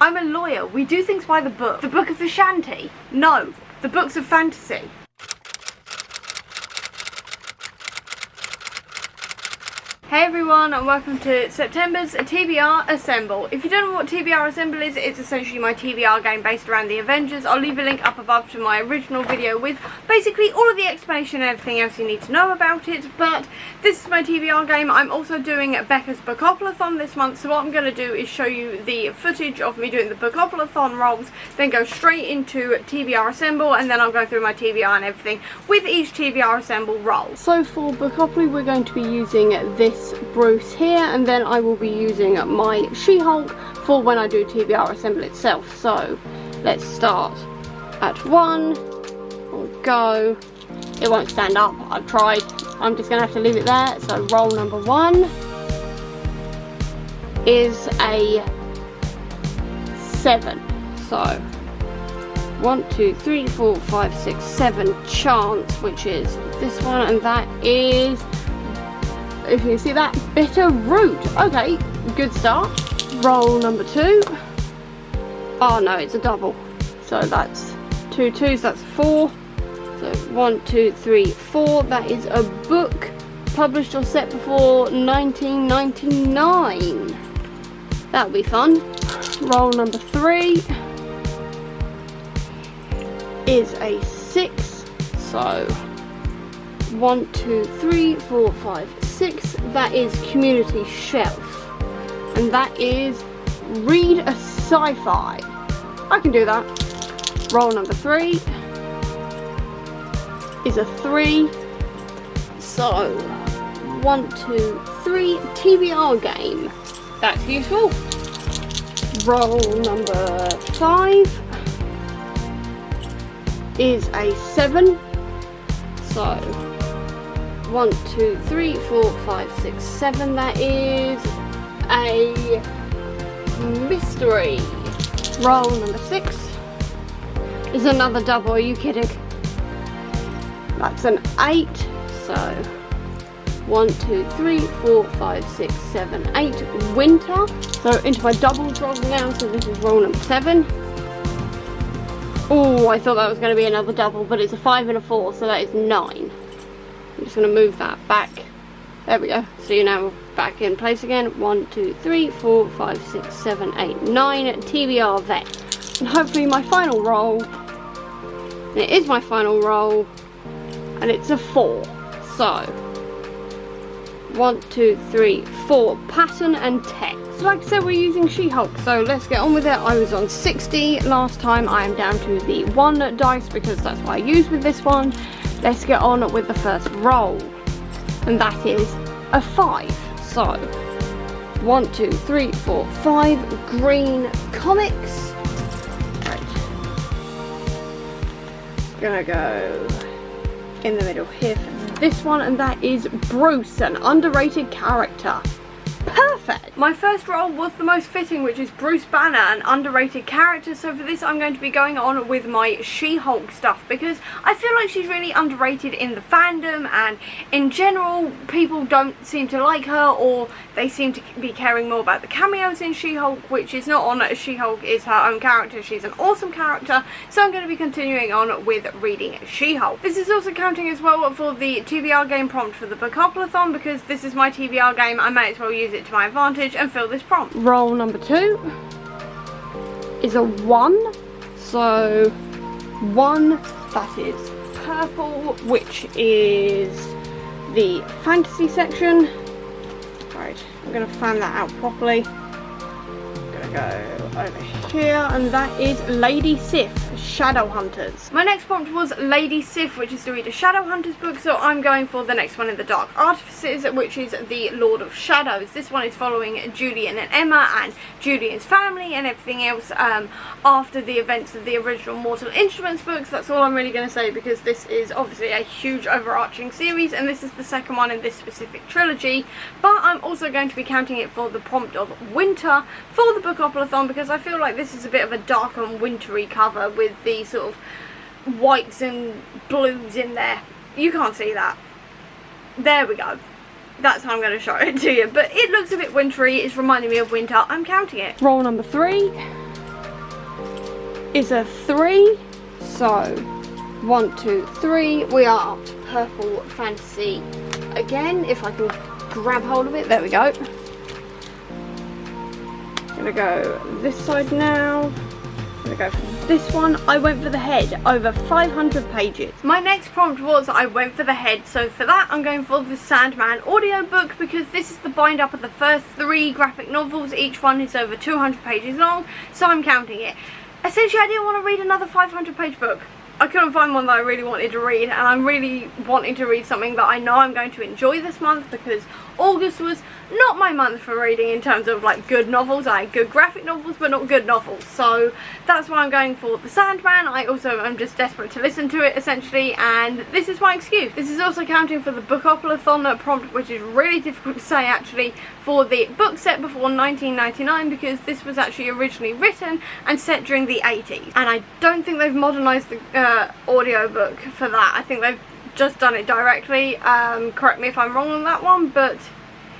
I'm a lawyer. We do things by the book. The book of the shanty? No. The books of fantasy. Hey everyone, and welcome to September's TBR Assemble. If you don't know what TBR Assemble is, it's essentially my TBR game based around the Avengers. I'll leave a link up above to my original video with basically all of the explanation and everything else you need to know about it. But this is my TBR game. I'm also doing Becca's Bookopoly-thon this month, so what I'm going to do is show you the footage of me doing the Bookopoly-thon rolls, then go straight into TBR Assemble, and then I'll go through my TBR and everything with each TBR Assemble roll. So for Bookopoly, we're going to be using this Bruce here, and then I will be using my She-Hulk for when I do TBR Assemble itself. So let's start at 1. We'll go. It won't stand up. I've tried. I'm just gonna have to leave it there. So roll number 1 is a 7. So 1, 2, 3, 4, 5, 6, 7 chance, which is this one, and that is, if you see that, bitter root. Okay, good start. Roll number 2. Oh no, it's a double. So that's 2 2s, that's 4. So 1, 2, 3, 4. That is a book published or set before 1999. That'll be fun. Roll number 3 is a 6. So 1, 2, 3, 4, 5, 6. That is Community Shelf, and that is read a sci-fi. I can do that. Roll number 3 is a 3. So 1, 2, 3. TBR game. That's useful. Roll number 5 is a 7. So 1, 2, 3, 4, 5, 6, 7. That is a mystery. Roll number 6 is another double. Are you kidding? That's an 8. So 1, 2, 3, 4, 5, 6, 7, 8. Winter. So into my doubles roll now. So this is roll number 7. Oh, I thought that was going to be another double, but it's a 5 and a 4, so that is 9. I'm just going to move that back. There we go. So you're now back in place again. 1, 2, 3, 4, 5, 6, 7, 8, 9. TBR vet. And hopefully my final roll. And it is my final roll. And it's a 4. So 1, 2, 3, 4. Pattern and text. So like I said, we're using She-Hulk, so let's get on with it. I was on 60 last time. I am down to the 1 dice because that's what I used with this one. Let's get on with the first roll, and that is a 5. So 1, 2, 3, 4, 5. Green Comics. Right. Gonna go in the middle here for this one, and that is Bruce, an underrated character. Perfect! My first role was the most fitting, which is Bruce Banner, an underrated character. So for this I'm going to be going on with my She-Hulk stuff because I feel like she's really underrated in the fandom, and in general people don't seem to like her, or they seem to be caring more about the cameos in She-Hulk, which is not on. She-Hulk is her own character. She's an awesome character, so I'm going to be continuing on with reading She-Hulk. This is also counting as well for the TBR game prompt for the Bookopoly-thon because this is my TBR game. I may as well use it to my advantage and fill this prompt. Roll number 2 is a 1. So 1, that is purple, which is the fantasy section. Right, I'm going to fan that out properly. I'm going to go over here, and that is Lady Sif, Shadowhunters. My next prompt was Lady Sif, which is to read a Shadowhunters book, so I'm going for the next one in the Dark Artifices, which is the Lord of Shadows. This one is following Julian and Emma and Julian's family and everything else after the events of the original Mortal Instruments books. That's all I'm really going to say because this is obviously a huge overarching series, and this is the second one in this specific trilogy. But I'm also going to be counting it for the prompt of winter for the Bookopoly-thon because I feel like this is a bit of a dark and wintry cover with the sort of whites and blues in there. You can't see that. There we go. That's how I'm going to show it to you. But it looks a bit wintry. It's reminding me of winter. I'm counting it. Roll number 3 is a 3. So 1, 2, 3. We are up to Purple Fantasy again. If I can grab hold of it, there we go. Gonna go this side now. Gonna go for this one. I went for the head, over 500 pages. My next prompt was I went for the head, so for that I'm going for the Sandman audiobook, because this is the bind up of the first 3 graphic novels. Each one is over 200 pages long, so I'm counting it. Essentially, I didn't want to read another 500 page book. I couldn't find one that I really wanted to read, and I'm really wanting to read something that I know I'm going to enjoy this month, because August was not my month for reading in terms of like good novels. I had good graphic novels but not good novels, so that's why I'm going for the Sandman. I also am just desperate to listen to it essentially, and this is my excuse. This is also counting for the Bookopoly-thon prompt, which is really difficult to say actually, for the book set before 1999, because this was actually originally written and set during the 80s, and I don't think they've modernised the audiobook for that. I think they've just done it directly. Correct me if I'm wrong on that one, but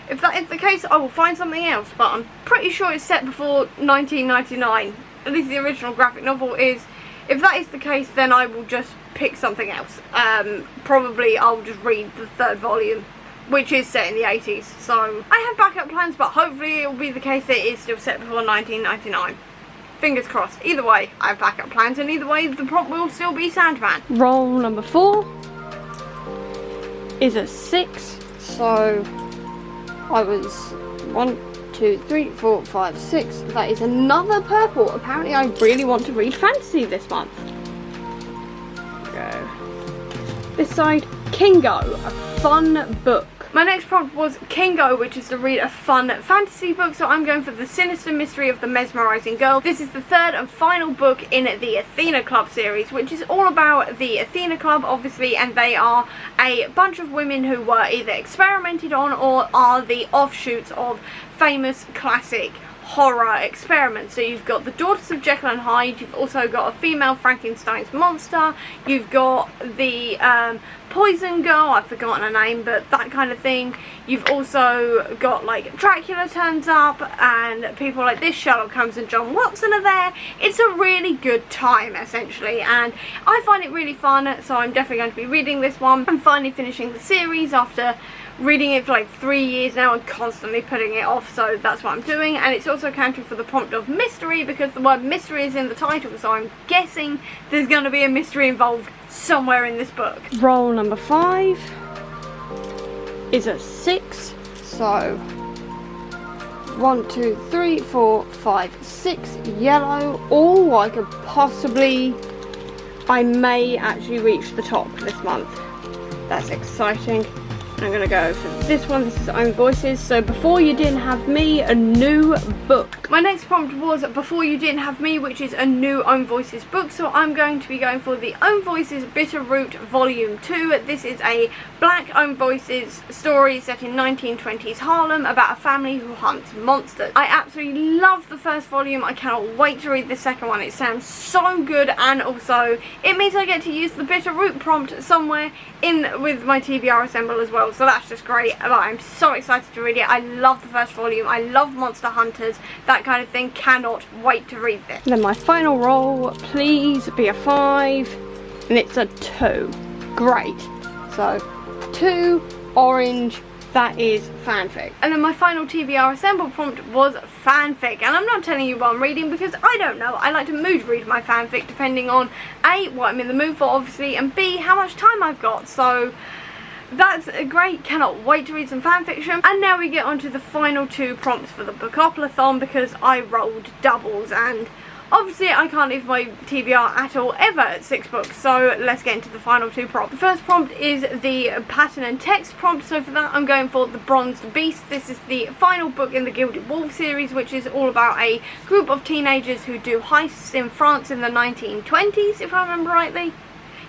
if that is the case, I will find something else. But I'm pretty sure it's set before 1999. At least the original graphic novel is. If that is the case, then I will just pick something else. Probably I'll just read the 3rd volume, which is set in the 80s. So I have backup plans, but hopefully it will be the case that it is still set before 1999. Fingers crossed. Either way, I have backup plans, and either way, the prompt will still be Sandman. Roll number 4 is a 6, so I was 1, 2, 3, 4, 5, 6. That is another purple. Apparently I really want to read fantasy this month. Go. This side, Kingo, a fun book. My next prompt was Kingo, which is to read a fun fantasy book, so I'm going for The Sinister Mystery of the Mesmerizing Girl. This is the 3rd and final book in the Athena Club series, which is all about the Athena Club, obviously, and they are a bunch of women who were either experimented on or are the offshoots of famous classic horror experiments. So you've got the Daughters of Jekyll and Hyde, you've also got a female Frankenstein's monster, you've got the Poison Girl, I've forgotten her name, but that kind of thing. You've also got like Dracula turns up, and people like this, Sherlock Holmes and John Watson are there. It's a really good time essentially, and I find it really fun, so I'm definitely going to be reading this one. I'm finally finishing the series after reading it for like 3 years now and constantly putting it off, so that's what I'm doing. And it's also counting for the prompt of mystery, because the word mystery is in the title, so I'm guessing there's going to be a mystery involved somewhere in this book. Roll number 5 is a 6, so 1, 2, 3, 4, 5, 6 yellow. Oh, I could possibly, I may actually reach the top this month. That's exciting. I'm going to go for this one. This is Own Voices. So Before You Didn't Have Me, a new book. My next prompt was Before You Didn't Have Me, which is a new Own Voices book. So I'm going to be going for the Own Voices Bitter Root Volume 2. This is a black Own Voices story set in 1920s Harlem about a family who hunts monsters. I absolutely love the first volume. I cannot wait to read the second one. It sounds so good, and also it means I get to use the Bitter Root prompt somewhere in with my TBR Assemble as well. So that's just great. I'm so excited to read it. I love the first volume. I love monster hunters, that kind of thing. Cannot wait to read this. Then my final roll, please be a 5, and it's a 2. Great. So 2 orange. That is fanfic. And then my final TBR Assemble prompt was fanfic. And I'm not telling you what I'm reading because I don't know. I like to mood read my fanfic depending on A, what I'm in the mood for obviously, and B, how much time I've got. So that's great. Cannot wait to read some fanfiction. And now we get on to the final 2 prompts for the Bookopoly-thon, because I rolled doubles, and obviously I can't leave my TBR at all ever at 6 books, so let's get into the final 2 prompts. The first prompt is the pattern and text prompt, so for that I'm going for The Bronzed Beast. This is the final book in the Gilded Wolf series, which is all about a group of teenagers who do heists in France in the 1920s, if I remember rightly.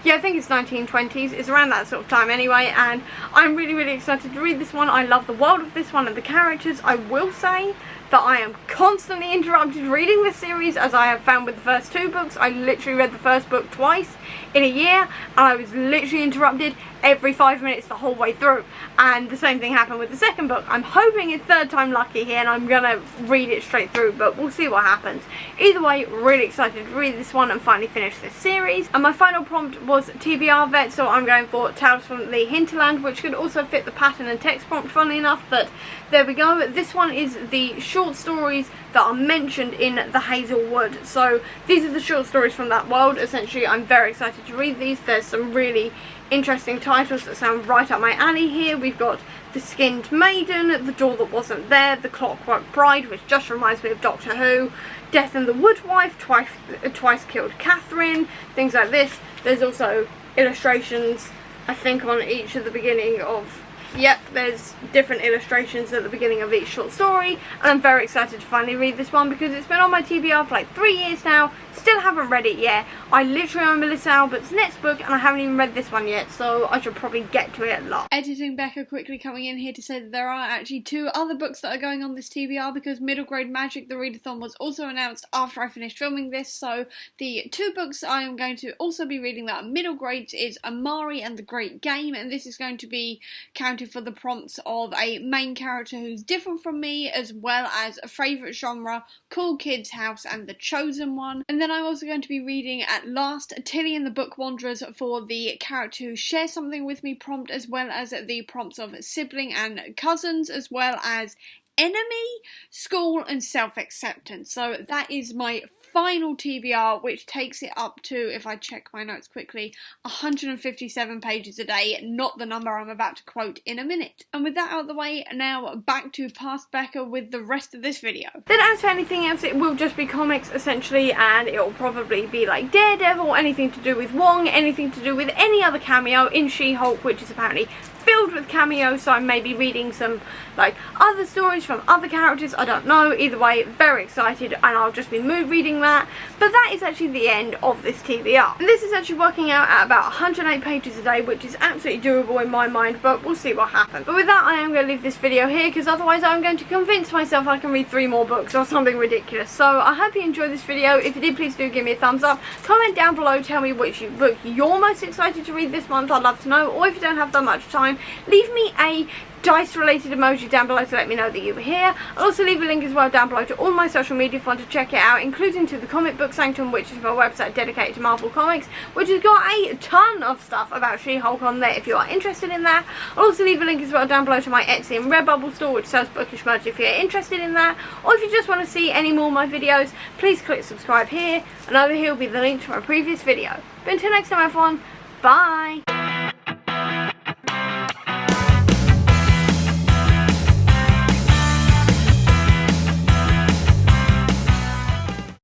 Yeah, I think it's 1920s. It's around that sort of time anyway, and I'm really, really excited to read this one. I love the world of this one and the characters. I will say that I am constantly interrupted reading this series, as I have found with the first 2 books. I literally read the first book twice in a year, and I was literally interrupted every 5 minutes the whole way through, and the same thing happened with the second book. I'm hoping it's third time lucky here and I'm gonna read it straight through, but we'll see what happens. Either way, really excited to read this one and finally finish this series. And my final prompt was TBR vet, so I'm going for Tales from the Hinterland, which could also fit the pattern and text prompt, funnily enough, but there we go. This one is the short stories that are mentioned in the Hazelwood, so these are the short stories from that world. Essentially, I'm very excited to read these. There's some really interesting titles that sound right up my alley here. We've got The Skinned Maiden, The Door That Wasn't There, The Clockwork Bride, which just reminds me of Doctor Who, Death and the Woodwife, Twice Killed Catherine, things like this. There's also illustrations, I think, on each of the beginning of... Yep, there's different illustrations at the beginning of each short story, and I'm very excited to finally read this one because it's been on my TBR for like 3 years now. Still haven't read it yet. I literally own Melissa Albert's next book and I haven't even read this one yet, so I should probably get to it a lot. Editing Becca quickly coming in here to say that there are actually 2 other books that are going on this TBR, because Middle Grade Magic, the readathon, was also announced after I finished filming this. So the 2 books I am going to also be reading that are middle grades is Amari and the Great Game, and this is going to be counted for the prompts of a main character who's different from me, as well as a favourite genre, Cool Kids House, and The Chosen One. And then I'm also going to be reading at last Tilly and the Book Wanderers for the character who shares something with me prompt, as well as the prompts of sibling and cousins, as well as enemy, school, and self-acceptance. So that is my final TBR, which takes it up to, if I check my notes quickly, 157 pages a day, not the number I'm about to quote in a minute. And with that out of the way, now back to Past Becca with the rest of this video. Then as for anything else, it will just be comics essentially, and it will probably be like Daredevil, anything to do with Wong, anything to do with any other cameo in She-Hulk, which is apparently filled with cameos, so I may be reading some like other stories from other characters, I don't know. Either way, very excited, and I'll just be reading that. But that is actually the end of this TBR. And this is actually working out at about 108 pages a day, which is absolutely doable in my mind, but we'll see what happens. But with that, I am going to leave this video here, because otherwise I'm going to convince myself I can read 3 more books or something ridiculous. So I hope you enjoyed this video. If you did, please do give me a thumbs up. Comment down below, tell me which book you're most excited to read this month. I'd love to know. Or if you don't have that much time, leave me a dice related emoji down below to let me know that you were here. I'll also leave a link as well down below to all my social media if you want to check it out, including to the Comic Book Sanctum, which is my website dedicated to Marvel Comics, which has got a ton of stuff about She-Hulk on there if you are interested in that. I'll also leave a link as well down below to my Etsy and Redbubble store, which sells bookish merch if you're interested in that. Or if you just want to see any more of my videos, please click subscribe here, and over here will be the link to my previous video. But until next time everyone, bye!